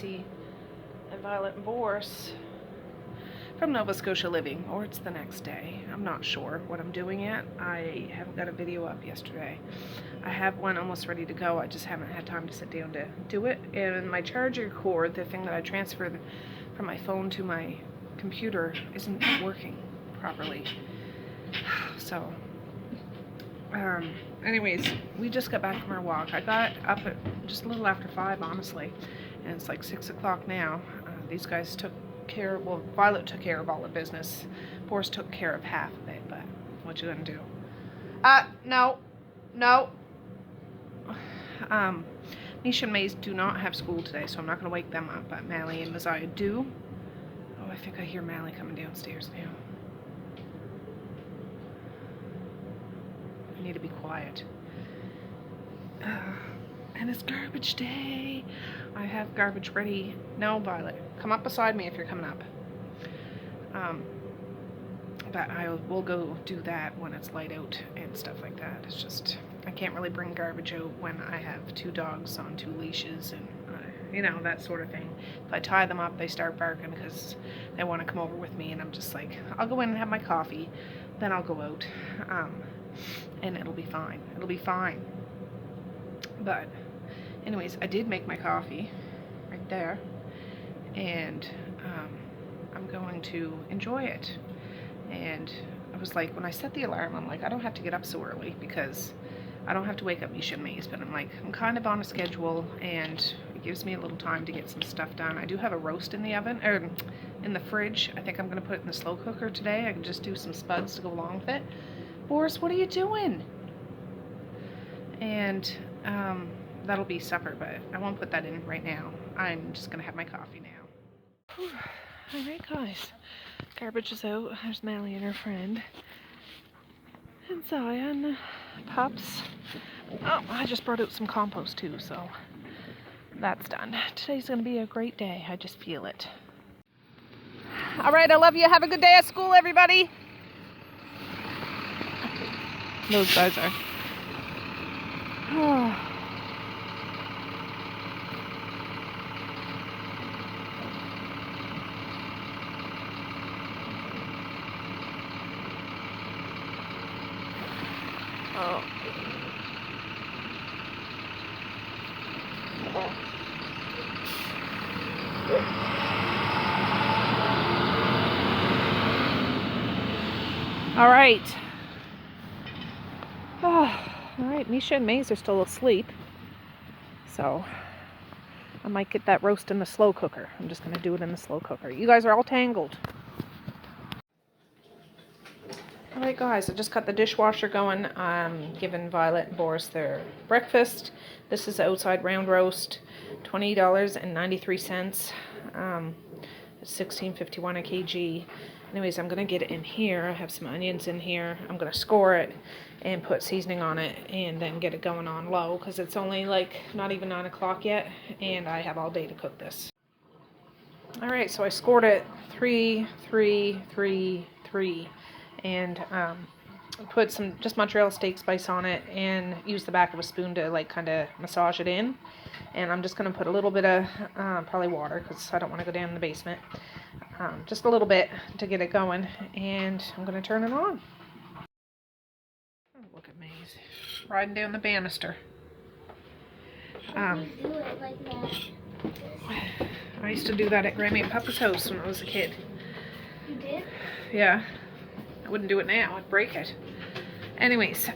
Tracey and Violet and Boris from Nova Scotia Living, or it's the next day. I'm not sure what I'm doing yet. I haven't got a video up yesterday. I have one almost ready to go. I just haven't had time to sit down to do it. And my charger cord, the thing that I transferred from my phone to my computer, isn't working properly. So, anyways, we just got back from our walk. I got up at just a little after 5, honestly, and it's like 6 o'clock now. These guys took care, well, Violet took care of all the business. Boris took care of half of it, but what you gonna do? No. Misha and Maze do not have school today, so I'm not gonna wake them up, but Mally and Messiah do. Oh, I think I hear Mally coming downstairs now. I need to be quiet. And it's garbage day. I have garbage ready. No, Violet, come up beside me if you're coming up. But I will go do that when it's light out and stuff like that. It's just, I can't really bring garbage out when I have 2 dogs on 2 leashes and, you know, that sort of thing. If I tie them up, they start barking because they want to come over with me, and I'm just like, I'll go in and have my coffee, then I'll go out, and it'll be fine. It'll be fine. But anyways, I did make my coffee right there, and I'm going to enjoy it. And I was like, when I set the alarm, I'm like, I don't have to get up so early because I don't have to wake up Misha and Maze, but I'm like, I'm kind of on a schedule, and it gives me a little time to get some stuff done. I do have a roast in the oven, or in the fridge. I think I'm going to put it in the slow cooker today. I can just do some spuds to go along with it. Boris, what are you doing? And that'll be supper, but I won't put that in right now. I'm just going to have my coffee now. Whew. All right, guys. Garbage is out. There's Mally and her friend. And Zaya and the pups. Oh, I just brought out some compost too, so that's done. Today's going to be a great day. I just feel it. All right, I love you. Have a good day at school, everybody. Those guys are... Oh. Oh. All right. Oh, all right, Misha and Maze are still asleep, so I might get that roast in the slow cooker. I'm just going to do it in the slow cooker. You guys are all tangled. All right, guys, I just got the dishwasher going. I'm giving Violet and Boris their breakfast. This is outside round roast, $20.93. It's $16.51 a kg. Anyways, I'm gonna get it in here. I have some onions in here. I'm gonna score it and put seasoning on it, and then get it going on low because it's only like not even 9 o'clock yet, and I have all day to cook this. All right, so I scored it 3, 3, 3, 3. And put some just mozzarella steak spice on it, and use the back of a spoon to like kind of massage it in. And I'm just going to put a little bit of probably water because I don't want to go down in the basement. Just a little bit to get it going, and I'm going to turn it on. Oh, look at me, riding down the banister. You do it like that. I used to do that at Grammy and Papa's house when I was a kid. You did? Yeah. I wouldn't do it now. I'd break it. Anyways,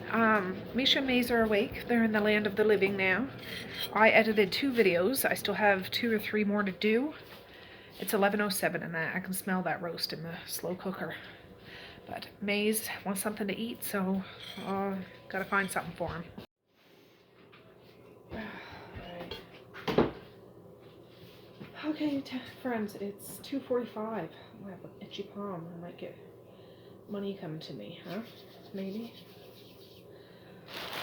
Misha and Maze are awake. They're in the land of the living now. I edited 2 videos. I still have 2 or 3 more to do. It's 11:07 and I can smell that roast in the slow cooker. But Maze wants something to eat, so gotta find something for him. Okay, friends, it's 2:45. I have an itchy palm. I might get money coming to me, huh? Maybe.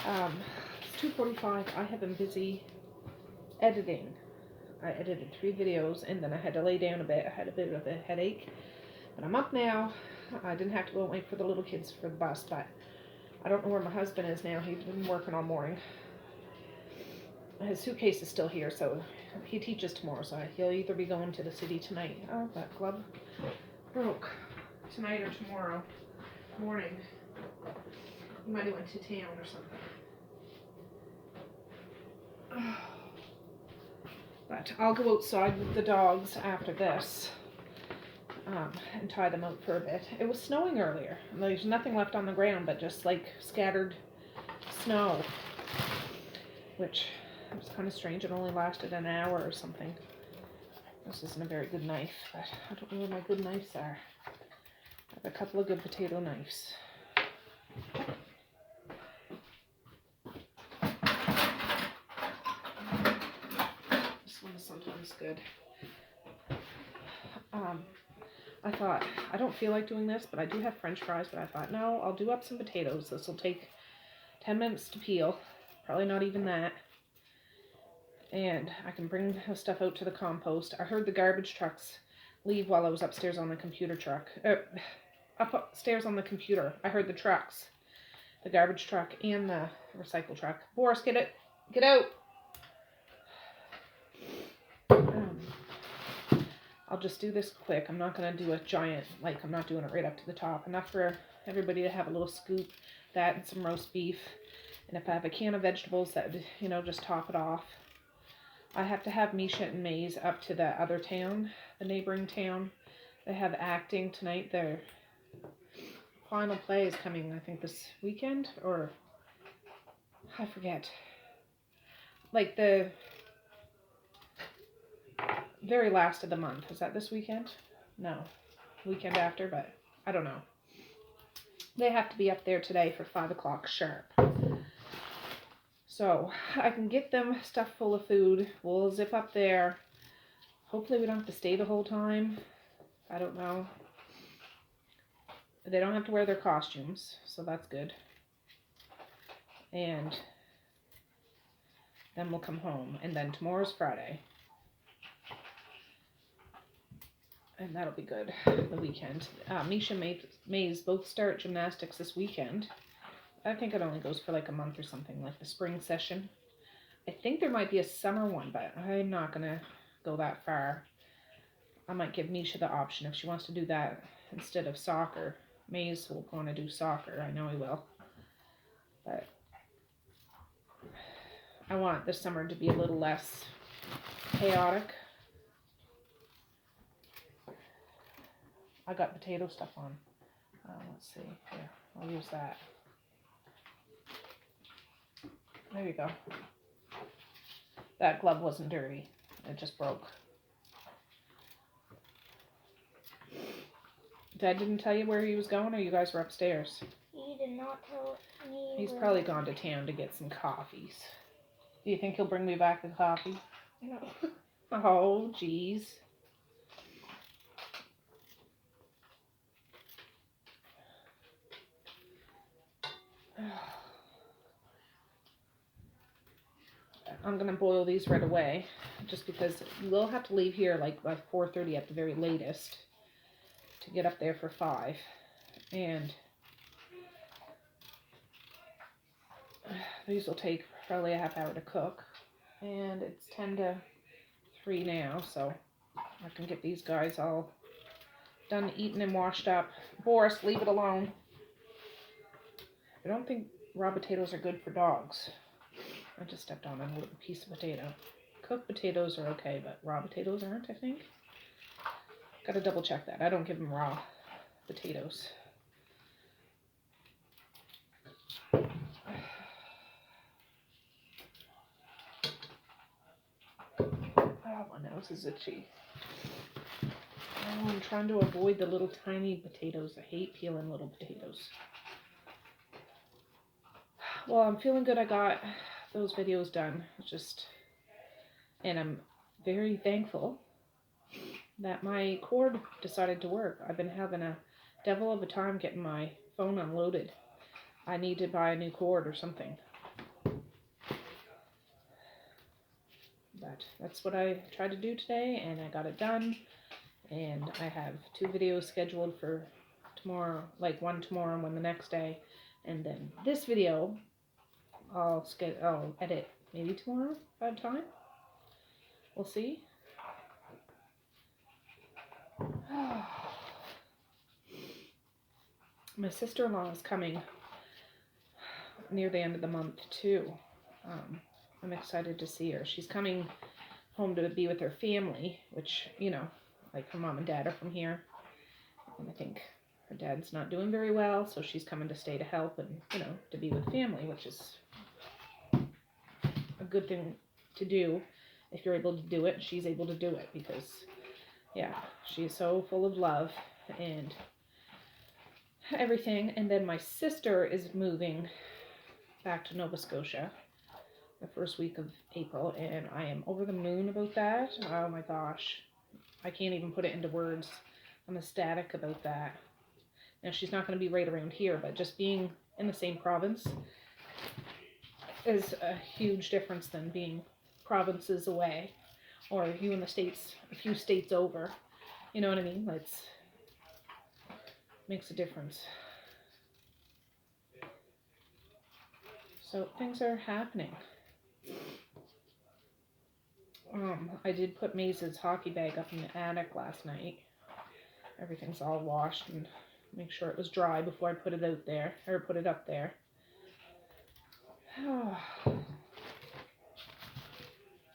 It's 2:45. I have been busy editing. I edited 3 videos, and then I had to lay down a bit. I had a bit of a headache, but I'm up now. I didn't have to go and wait for the little kids for the bus, but I don't know where my husband is now. He's been working all morning. his suitcase is still here, so he teaches tomorrow, so he'll either be going to the city tonight. Oh, that glove broke. Tonight or tomorrow morning. He might have went to town or something. But I'll go outside with the dogs after this and tie them out for a bit. It was snowing earlier. There's nothing left on the ground but just like scattered snow, which was kind of strange. It only lasted an hour or something. This isn't a very good knife, but I don't know where my good knives are. I have a couple of good potato knives. This one is sometimes good. I thought, I don't feel like doing this, but I do have French fries, but I thought, no, I'll do up some potatoes. This will take 10 minutes to peel. Probably not even that. And I can bring the stuff out to the compost. I heard the garbage trucks leave while I was upstairs on the computer truck. Upstairs on the computer. I heard the trucks. The garbage truck and the recycle truck. Boris, get it. Get out. I'll just do this quick. I'm not going to do a giant, like I'm not doing it right up to the top. Enough for everybody to have a little scoop. That and some roast beef. And if I have a can of vegetables, that would, you know, just top it off. I have to have Misha and Maze up to the other town, the neighboring town. They have acting tonight. Their final play is coming, I think, this weekend, or I forget. Like the very last of the month. Is that this weekend? No. Weekend after, but I don't know. They have to be up there today for 5 o'clock sharp. So I can get them stuffed full of food. We'll zip up there. Hopefully we don't have to stay the whole time. I don't know. They don't have to wear their costumes, so that's good. And then we'll come home. And then tomorrow's Friday. And that'll be good, the weekend. Misha and Maze both start gymnastics this weekend. I think it only goes for like a month or something, like the spring session. I think there might be a summer one, but I'm not going to go that far. I might give Misha the option if she wants to do that instead of soccer. Maze will want to do soccer. I know he will. But I want this summer to be a little less chaotic. I got potato stuff on. Let's see. Here, I'll use that. There you go. That glove wasn't dirty. It just broke. Dad didn't tell you where he was going, or you guys were upstairs? He did not tell me. He's probably gone to town to get some coffees. Do you think he'll bring me back the coffee? No. Oh, jeez. I'm going to boil these right away, just because we'll have to leave here like by 4:30 at the very latest to get up there for 5. And these will take probably a half hour to cook. And it's 10 to 3 now, so I can get these guys all done eating and washed up. Boris, leave it alone. I don't think raw potatoes are good for dogs. I just stepped on a little piece of potato. Cooked potatoes are okay, but raw potatoes aren't, I think. Gotta double check that. I don't give them raw potatoes. Oh, my nose is itchy. Oh, I'm trying to avoid the little tiny potatoes. I hate peeling little potatoes. Well, I'm feeling good. I got those videos done. And I'm very thankful that my cord decided to work. I've been having a devil of a time getting my phone unloaded. I need to buy a new cord or something. But that's what I tried to do today, and I got it done. And I have 2 videos scheduled for tomorrow, like one tomorrow and one the next day. And then this video, I'll edit maybe tomorrow if I have time. We'll see. My sister-in-law is coming near the end of the month too. I'm excited to see her. She's coming home to be with her family, which, you know, like her mom and dad are from here. And I think her dad's not doing very well, so she's coming to stay to help and, you know, to be with family, which is a good thing to do if you're able to do it. She's able to do it because, yeah, she's so full of love and everything. And then my sister is moving back to Nova Scotia the first week of April, and I am over the moon about that. Oh my gosh, I can't even put it into words. I'm ecstatic about that. Now, she's not going to be right around here, but just being in the same province is a huge difference than being provinces away, or you in the States, a few states over. You know what I mean? It's makes a difference. So things are happening. I did put Maze's hockey bag up in the attic last night. Everything's all washed and make sure it was dry before I put it out there, or put it up there.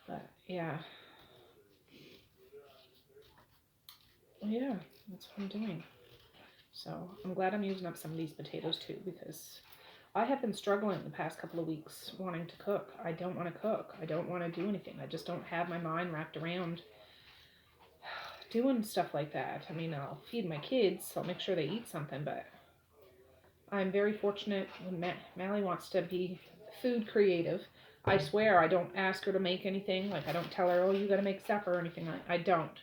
But yeah. Yeah, that's what I'm doing. So I'm glad I'm using up some of these potatoes too, because I have been struggling the past couple of weeks wanting to cook. I don't want to cook. I don't want to do anything. I just don't have my mind wrapped around doing stuff like that. I mean, I'll feed my kids. I'll make sure they eat something, but I'm very fortunate when Mally wants to be food creative. I swear I don't ask her to make anything. Like, I don't tell her, oh, you got to make supper or anything. I don't.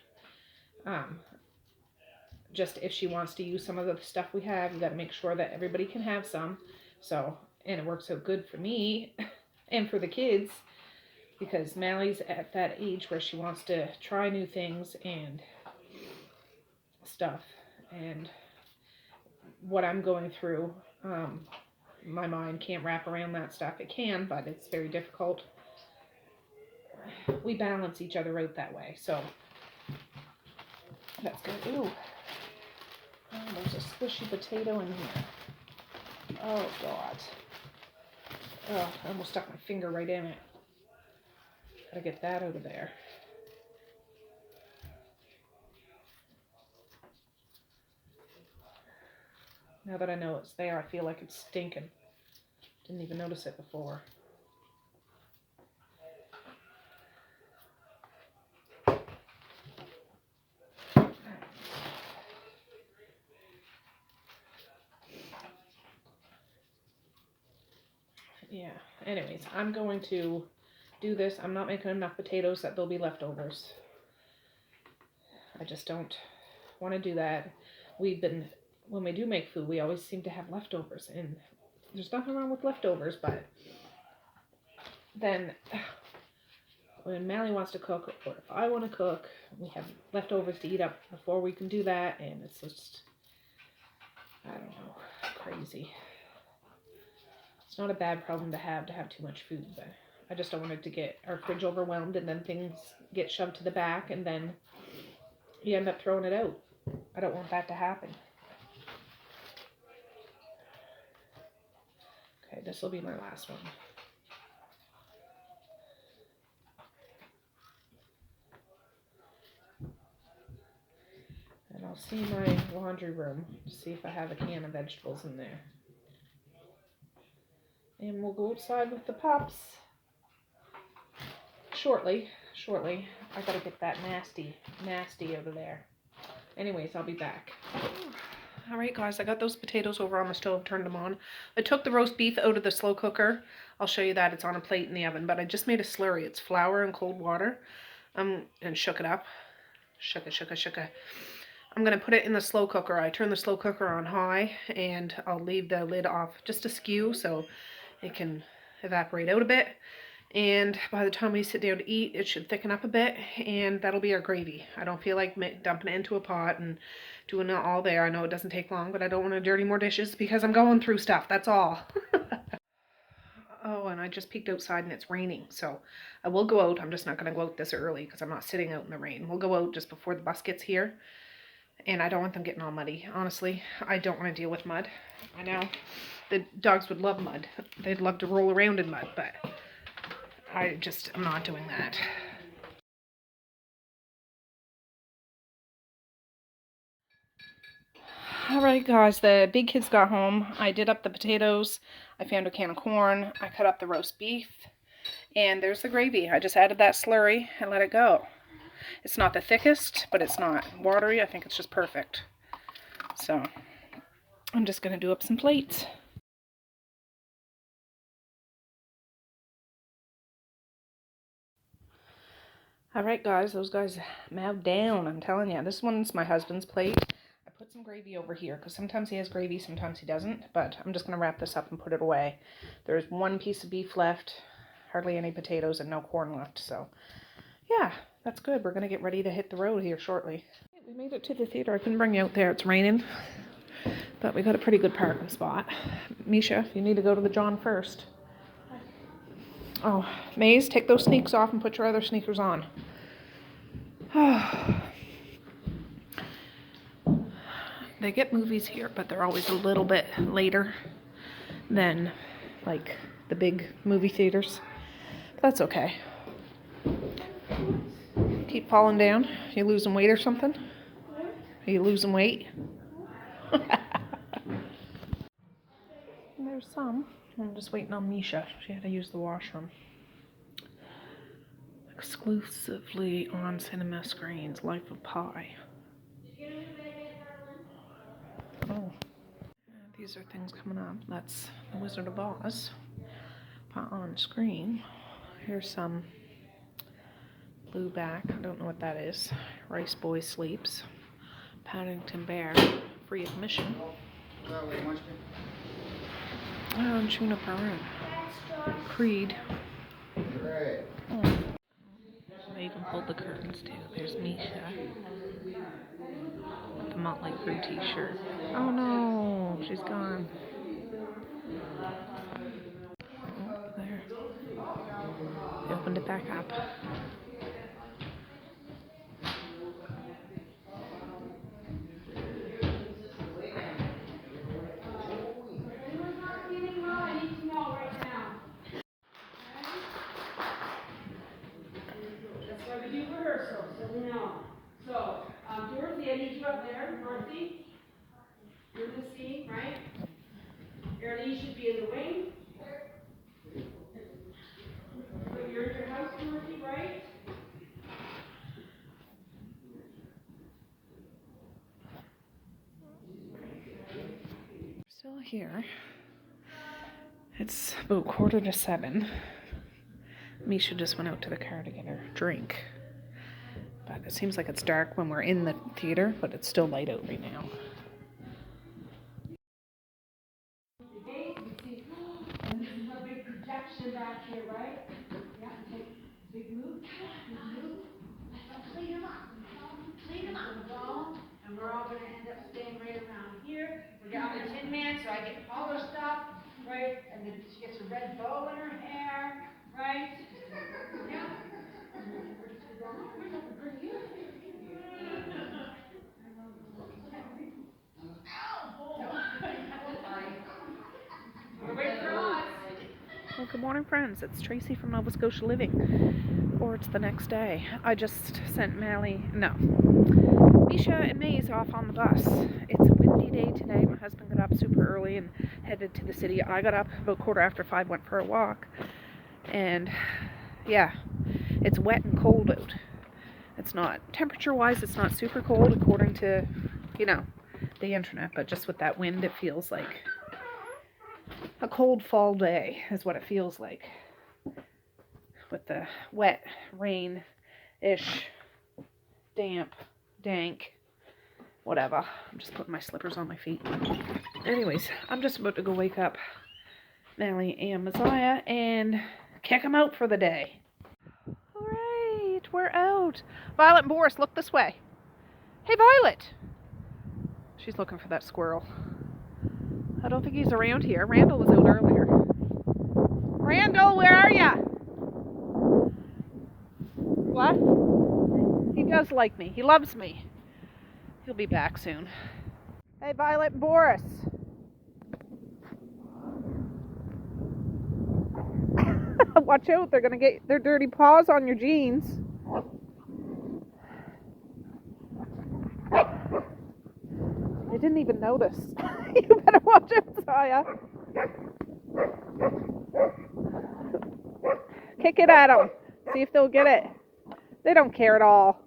Just if she wants to use some of the stuff we have, you got to make sure that everybody can have some. So, and it works out good for me and for the kids, because Mally's at that age where she wants to try new things and stuff. And what I'm going through, my mind can't wrap around that stuff. It can, but it's very difficult. We balance each other out that way. So that's good. Ooh. Oh, there's a squishy potato in here. Oh, God. Oh, I almost stuck my finger right in it. Gotta get that out of there. Now that I know it's there, I feel like it's stinking. Didn't even notice it before. Yeah, anyways, I'm going to do this. I'm not making enough potatoes that there'll be leftovers. I just don't want to do that. When we do make food, we always seem to have leftovers, and there's nothing wrong with leftovers, but then when Mally wants to cook, or if I want to cook, we have leftovers to eat up before we can do that, and it's just, I don't know, crazy. It's not a bad problem to have too much food, but I just don't want it to get our fridge overwhelmed and then things get shoved to the back and then you end up throwing it out. I don't want that to happen. Okay, this will be my last one. And I'll see my laundry room to see if I have a can of vegetables in there. And we'll go outside with the pups shortly. I gotta get that nasty out of there. Anyways, I'll be back. Alright guys, I got those potatoes over on the stove, turned them on. I took the roast beef out of the slow cooker. I'll show you that. It's on a plate in the oven, but I just made a slurry. It's flour and cold water. And shook it up. Shook it. I'm going to put it in the slow cooker. I turn the slow cooker on high, and I'll leave the lid off just a skew so it can evaporate out a bit. And by the time we sit down to eat, it should thicken up a bit, and that'll be our gravy. I don't feel like dumping it into a pot and doing it all there. I know it doesn't take long, but I don't want to dirty more dishes because I'm going through stuff. That's all. Oh, and I just peeked outside and it's raining. So I will go out. I'm just not going to go out this early because I'm not sitting out in the rain. We'll go out just before the bus gets here. And I don't want them getting all muddy. Honestly, I don't want to deal with mud. I know the dogs would love mud. They'd love to roll around in mud, but I'm not doing that. Alright guys, the big kids got home. I did up the potatoes. I found a can of corn. I cut up the roast beef. And there's the gravy. I just added that slurry and let it go. It's not the thickest, but it's not watery. I think it's just perfect. So, I'm just going to do up some plates. Alright guys, those guys mowed down. I'm telling you, this one's my husband's plate. I put some gravy over here because sometimes he has gravy, sometimes he doesn't. But I'm just going to wrap this up and put it away. There's one piece of beef left, hardly any potatoes, and no corn left. So, yeah, that's good. We're going to get ready to hit the road here shortly. We made it to the theater. I couldn't bring you out there. It's raining. But we got a pretty good parking spot. Misha, you need to go to the John first. Oh, Maze, take those sneaks off and put your other sneakers on. They get movies here, but they're always a little bit later than like the big movie theaters. But that's okay. Keep falling down. You losing weight or something? Are you losing weight? There's some. I'm just waiting on Misha. She had to use the washroom. Exclusively on cinema screens. Life of Pi. Oh. These are things coming up. That's The Wizard of Oz. Put on screen. Here's some Blue Back. I don't know what that is. Rice Boy Sleeps. Paddington Bear. Free admission. Oh, Tuna Parade. Creed. Oh. They even pulled the curtains too. There's Misha. With the Motley Crue t-shirt. Oh no, she's gone. Oh, there. They opened it back up. Dorothy, I need you up there. Dorothy, you're in the scene, right? Arlene should be in the wing. So you're in your house, Dorothy, right? Still here. It's about 6:45. Misha just went out to the car to get her drink. But it seems like it's dark when we're in the theater, but it's still light out right now. And this is a big projection back here, right? Yeah, take big move. Big move. Clean them up. Clean them up. And we're all going to end up staying right around here. We got the Tin Man, so I get polished up, right? And then she gets a red bow in her hair, right? Yeah. Well, good morning, friends. It's Tracey from Nova Scotia Living. Or it's the next day. I just sent Misha and Maze off on the bus. It's a windy day today. My husband got up super early and headed to the city. I got up about 5:15, went for a walk. And yeah, it's wet and cold out. It's not, temperature-wise, it's not super cold according to, the internet. But just with that wind, it feels like a cold fall day is what it feels like. With the wet, rain-ish, damp, dank, whatever. I'm just putting my slippers on my feet. Anyways, I'm just about to go wake up Mally and Messiah and kick them out for the day. Alright, we're out. Violet and Boris, look this way. Hey, Violet! She's looking for that squirrel. I don't think he's around here. Randall was out earlier. Randall! Michael, where are ya? What? He does like me. He loves me. He'll be back soon. Hey, Violet and Boris. Watch out, they're gonna get their dirty paws on your jeans. They didn't even notice. You better watch out, Saya. Kick it at them. See if they'll get it. They don't care at all.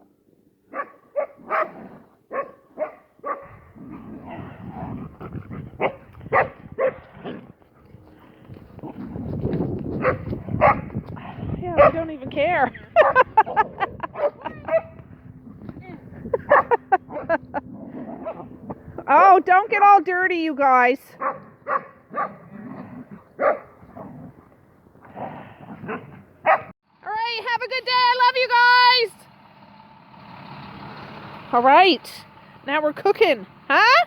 Yeah, they don't even care. Oh, don't get all dirty, you guys. All right, have a good day. I love you guys. All right, now we're cooking, huh?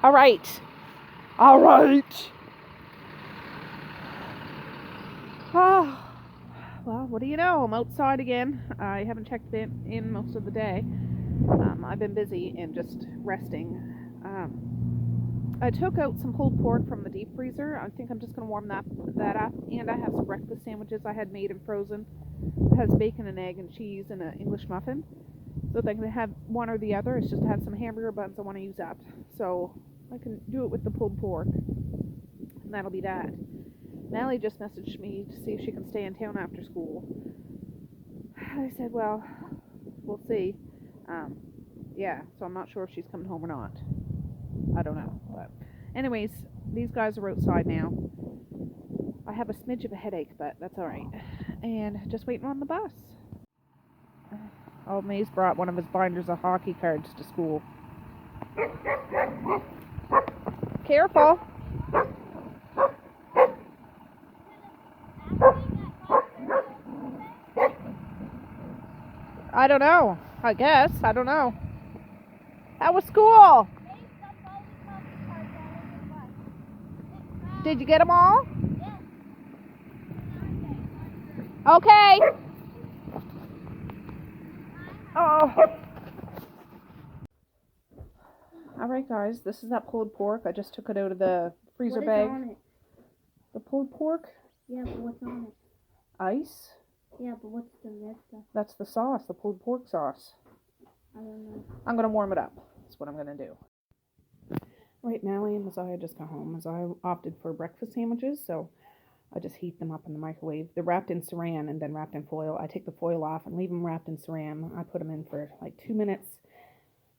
All right. All right. Oh, well, what do you know? I'm outside again. I haven't checked it in most of the day. I've been busy and just resting. I took out some pulled pork from the deep freezer. I think I'm just going to warm that up. And I have some breakfast sandwiches I had made and frozen. It has bacon and egg and cheese and an English muffin. So if I can have one or the other, it's just to have some hamburger buns I want to use up. So I can do it with the pulled pork. And that'll be that. Mallie just messaged me to see if she can stay in town after school. I said, well, we'll see. Yeah, so I'm not sure if she's coming home or not. I don't know. But anyways, these guys are outside now. I have a smidge of a headache, but that's all right. And just waiting on the bus. Oh, May's brought one of his binders of hockey cards to school. Careful. I don't know. I guess. I don't know. How was school? Did you get them all? Okay. Oh. All right, guys. This is that pulled pork. I just took it out of the freezer bag. What is on it? The pulled pork? Yeah, but what's on it? Ice. Yeah, but what's the red stuff? That's the sauce, the pulled pork sauce. I don't know. I'm going to warm it up. That's what I'm going to do. Right, Mallie and Messiah just got home. Messiah opted for breakfast sandwiches, so I just heat them up in the microwave. They're wrapped in saran and then wrapped in foil. I take the foil off and leave them wrapped in saran. I put them in for like 2 minutes,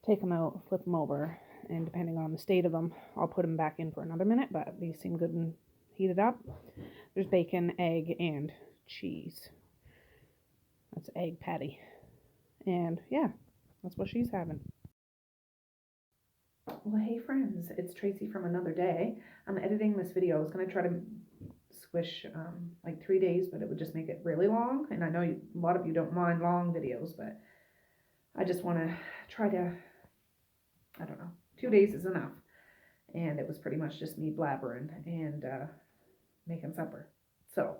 take them out, flip them over, and depending on the state of them, I'll put them back in for another minute, but these seem good and heated up. There's bacon, egg, and cheese. That's egg patty. And yeah, that's what she's having. Well, hey friends, it's Tracy from another day. I'm editing this video. I was going to try to squish like 3 days, but it would just make it really long. And I know a lot of you don't mind long videos, but I just want to try to, I don't know, 2 days is enough. And it was pretty much just me blabbering and making supper. So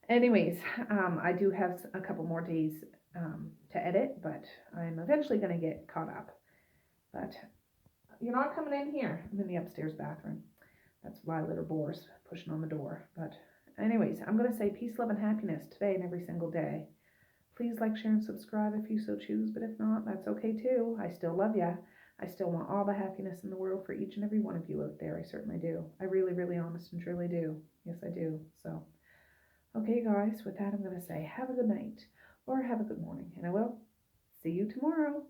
anyways, I do have a couple more days to edit, but I'm eventually going to get caught up. But you're not coming in here. I'm in the upstairs bathroom. That's Violet or Boris pushing on the door. But anyways, I'm going to say peace, love, and happiness today and every single day. Please like, share, and subscribe if you so choose. But if not, that's okay too. I still love ya. I still want all the happiness in the world for each and every one of you out there. I certainly do. I really, really honest and truly do. Yes, I do. So, okay, guys, with that, I'm going to say have a good night or have a good morning. And I will see you tomorrow.